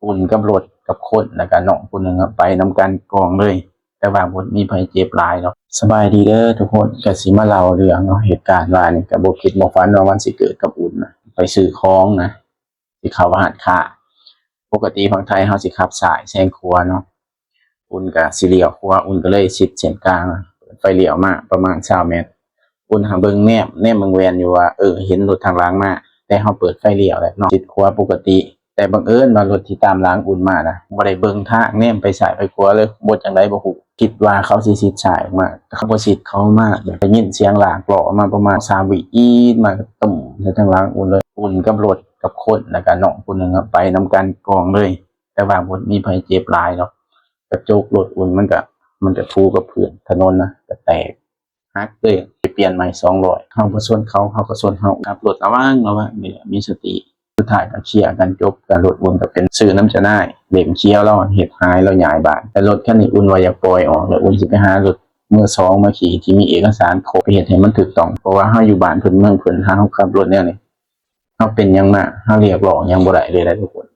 อุ่นกับรถกับคนแล้วก็น้องผู้หนึงไปนำกันกองเลย แต่ว่าบ่มีไผเจ็บหลายเนาะสบายดีเด้อทุกคนก็สิมาเล่าเรื่องเนาะเหตุการณ์ว่านี่ก็บ่คิดบ่ฝันว่ามันสิเกิดกับอุ่นนะไปซื้อของนะสิเข้าร้านค้าปกติฝั่งไทยเฮาสิขับสายแซงขวาเนาะอุ่นก็สิเลี้ยวขวาอุ่นก็เลยชิดเส้นกลางเปิดไฟเลี้ยวมาประมาณ20เมตรอุ่นหาเบิ่งแนมเบิ่งแวนอยู่ว่าเห็นรถทางหลังมาแต่เฮาเปิดไฟเลี้ยวแล้วเนาะชิดขวาปกติแต่บังเอิญว่ารถที่ตามหลังอุ่นมานะบ่ได้เบิ่งทางแนมไปซ้ายไปขวาเลยบ่จังได๋บ่ฮู้คิดว่าเขาสิชิดซ้ายออกมาเขาบ่ชิดเขามาแบบได้ยินเสียงหลากล้อมาประมาณ3วิอีดมาตุ้มใส่ทางหลังอุ่นเลยอุ่นกับรถกับคนแล้วก็น้องผู้หนึงไปนำกันกองเลยแต่ว่าบ่มีไผเจ็บหลายเนาะกระจกรถอุ่นมันก็ทูกับพื้นถนนนะก็แตกหักเลยไปเปลี่ยนใหม่200เฮาบ่ชนเขาก็ชนเฮาขับรถระวังนี่มีสติสุดท้ายก็เคลียร์กันจบก็รถอุ่นก็เป็นซื้อน้ำจะได้เล่มเคี้ยวแล้วเฮ็ดหายแล้วย้ายบ้านแต่รถคันนี้อุ่นว่าอยากปล่อยออกแล้วอุ่นสิไปหารถมือ2มาขี่ที่มีเอกสารครบไปเฮ็ดให้มันถูกต้องเพราะว่าเฮาอยู่บ้านเพิ่นเมืองเพิ่นถ้าเฮาขับรถแนวนี้เฮาเป็นหยังมาเฮาเรียกร้องหยังบ่ได้เลยทุกคน